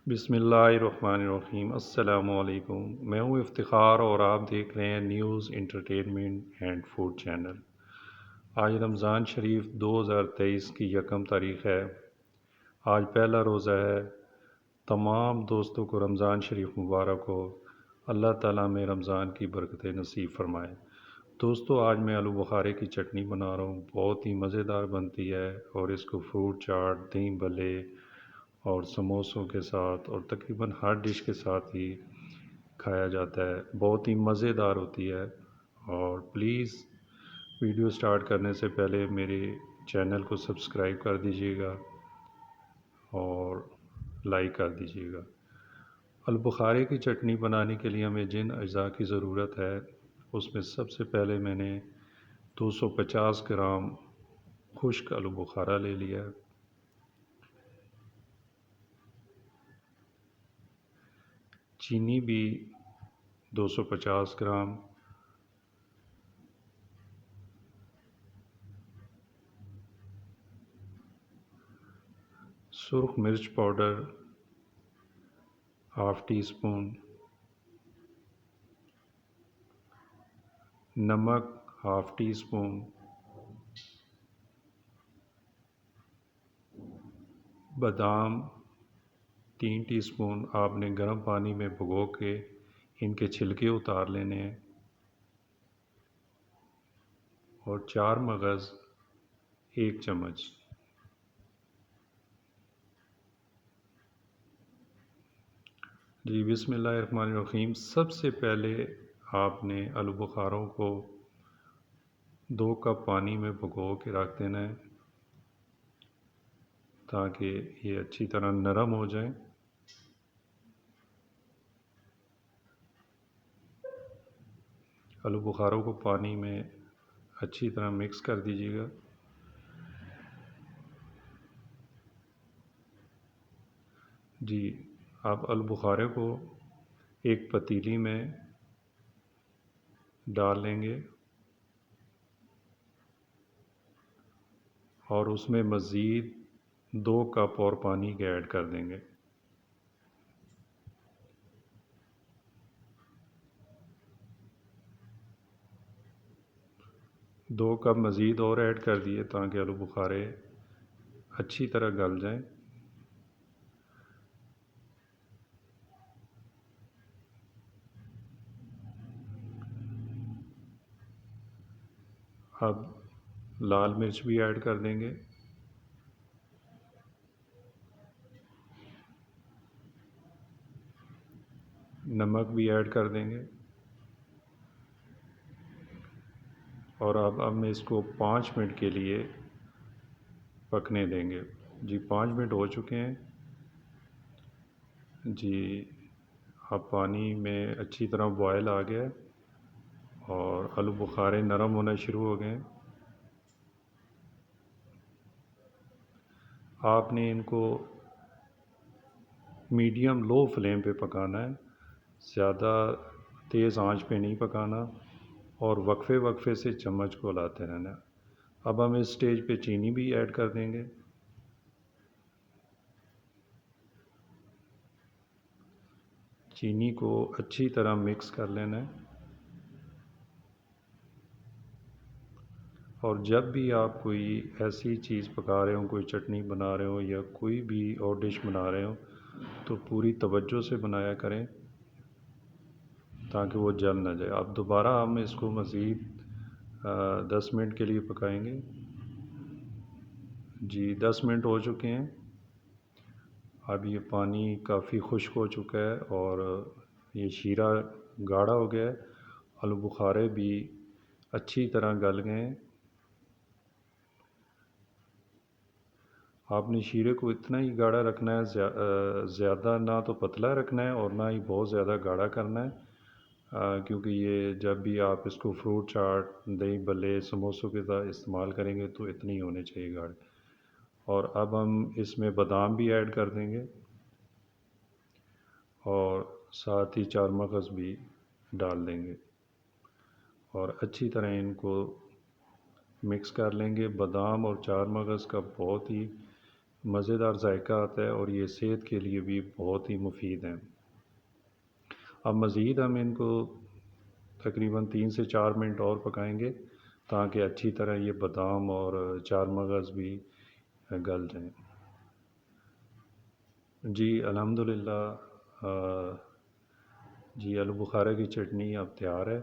बिस्मिल्लाहिर्रहमानिर्रहीम। अस्सलाम वालेकुम। मैं हूँ इफ्तिखार और आप देख रहे हैं news entertainment and food channel. आज रमज़ान शरीफ 2023 की यकम तारीख़ है। आज पहला रोज़ा है। तमाम दोस्तों को रमज़ान शरीफ मुबारक हो। अल्लाह ताला में रमज़ान की बरकतें नसीब फ़रमाए। दोस्तों, आज मैं आलू बुखारे की चटनी बना रहा हूँ। बहुत ही मज़ेदार बनती है और इसको फ्रूट चाट, दही भल्ले और समोसों के साथ और तकरीबन हर डिश के साथ ही खाया जाता है। बहुत ही मज़ेदार होती है। और प्लीज़ वीडियो स्टार्ट करने से पहले मेरे चैनल को सब्सक्राइब कर दीजिएगा और लाइक कर दीजिएगा। अलबुखारे की चटनी बनाने के लिए हमें जिन अज़ा की ज़रूरत है उसमें सबसे पहले मैंने 250 ग्राम खुश्क आलू बुखारा ले लिया। चीनी भी 250 ग्राम, सुरख मिर्च पाउडर हाफ़ टी स्पून, नमक हाफ़ टी स्पून, बादाम 3 टीस्पून आपने गर्म पानी में भिगो के इनके छिलके उतार लेने हैं, और 4 मगज़ 1 चम्मच। जी बिस्मिल्लाहिर्रहमानिर्रहीम। सबसे पहले आपने आलू बुखारों को 2 कप पानी में भिगो के रख देना है ताकि ये अच्छी तरह नरम हो जाएं। आलू बुखारों को पानी में अच्छी तरह मिक्स कर दीजिएगा। जी, आप आलू बुखारे को एक पतीली में डाल लेंगे और उसमें मज़ीद 2 कप और पानी के ऐड कर देंगे। दो कप मज़ीद और ऐड कर दिए ताकि आलू बुखारे अच्छी तरह गल जाएं। अब लाल मिर्च भी ऐड कर देंगे। नमक भी ऐड कर देंगे। और अब हम इसको 5 मिनट के लिए पकने देंगे। जी 5 मिनट हो चुके हैं। जी, अब पानी में अच्छी तरह बॉयल आ गया और आलू बुखारे नरम होना शुरू हो गए। आपने इनको मीडियम लो फ्लेम पे पकाना है, ज़्यादा तेज़ आंच पे नहीं पकाना, और वक्फे वक्फे से चम्मच को हिलाते रहना। अब हम इस स्टेज पे चीनी भी ऐड कर देंगे। चीनी को अच्छी तरह मिक्स कर लेना है। और जब भी आप कोई ऐसी चीज़ पका रहे हो, कोई चटनी बना रहे हो या कोई भी और डिश बना रहे हो, तो पूरी तवज्जो से बनाया करें ताकि वो जल ना जाए। अब दोबारा हम इसको मज़ीद 10 मिनट के लिए पकाएंगे। जी 10 मिनट हो चुके हैं। अब ये पानी काफ़ी खुश्क हो चुका है और ये शीरा गाढ़ा हो गया है। आलू बुखारे भी अच्छी तरह गल गए हैं। आपने शीरे को इतना ही गाढ़ा रखना है, ज़्यादा ना तो पतला रखना है और ना ही बहुत ज़्यादा गाढ़ा करना है, क्योंकि ये जब भी आप इसको फ्रूट चाट, दही भल्ले, समोसों के साथ इस्तेमाल करेंगे तो इतने ही होने चाहिए गाढ़े। और अब हम इसमें बादाम भी ऐड कर देंगे और साथ ही 4 मगज़ भी डाल देंगे और अच्छी तरह इनको मिक्स कर लेंगे। बादाम और 4 मगज़ का बहुत ही مزیدار ذائقہ آتا ہے اور یہ صحت کے لیے بھی بہت ہی مفید ہیں۔ اب مزید ہم ان کو تقریباً 3 سے 4 منٹ اور پکائیں گے تاکہ اچھی طرح یہ بادام اور چار مغز بھی گل جائیں۔ جی الحمدللہ، جی آلو بخارا کی چٹنی اب تیار ہے،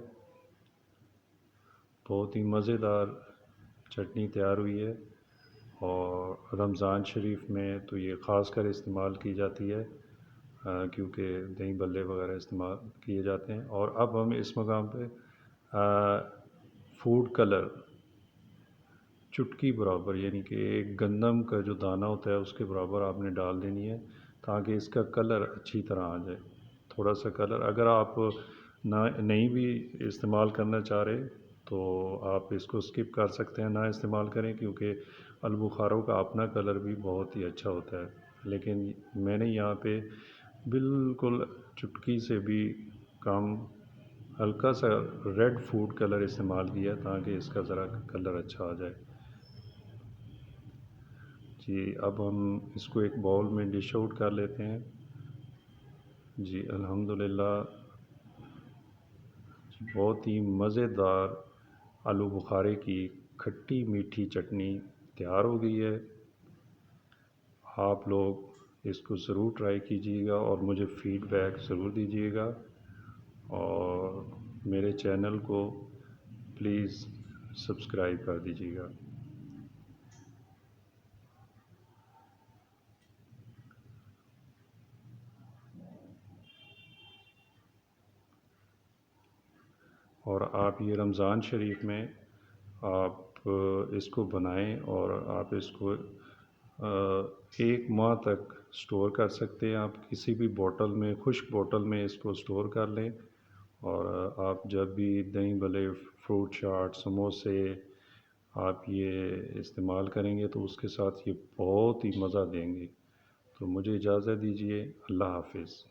بہت ہی مزیدار چٹنی تیار ہوئی ہے، اور رمضان شریف میں تو یہ خاص کر استعمال کی جاتی ہے کیونکہ دہی بلے وغیرہ استعمال کیے جاتے ہیں۔ اور اب ہم اس مقام پہ فوڈ کلر چٹکی برابر، یعنی کہ ایک گندم کا جو دانہ ہوتا ہے اس کے برابر آپ نے ڈال دینی ہے تاکہ اس کا کلر اچھی طرح آ جائے۔ تھوڑا سا کلر اگر آپ نہ نہیں بھی استعمال کرنا چاہ رہے تو آپ اس کو سکپ کر سکتے ہیں، نہ استعمال کریں، کیونکہ البخاروں کا اپنا کلر بھی بہت ہی اچھا ہوتا ہے، لیکن میں نے یہاں پہ بالکل چٹکی سے بھی کم ہلکا سا ریڈ فوڈ کلر استعمال کیا تاکہ اس کا ذرا کلر اچھا آ جائے۔ جی اب ہم اس کو ایک باؤل میں ڈش آؤٹ کر لیتے ہیں۔ جی الحمدللہ، بہت ہی مزیدار آلو بخارے کی کھٹی میٹھی چٹنی تیار ہو گئی ہے۔ آپ لوگ اس کو ضرور ٹرائی کیجیے گا اور مجھے فیڈ بیک ضرور دیجیے گا، اور میرے چینل کو پلیز سبسکرائب کر دیجیے گا۔ اور آپ یہ رمضان شریف میں آپ اس کو بنائیں اور آپ اس کو 1 ماہ تک سٹور کر سکتے ہیں۔ آپ کسی بھی بوٹل میں، خشک بوٹل میں اس کو سٹور کر لیں، اور آپ جب بھی دہی بھلے، فروٹ چاٹ، سموسے آپ یہ استعمال کریں گے تو اس کے ساتھ یہ بہت ہی مزہ دیں گے۔ تو مجھے اجازت دیجیے، اللہ حافظ۔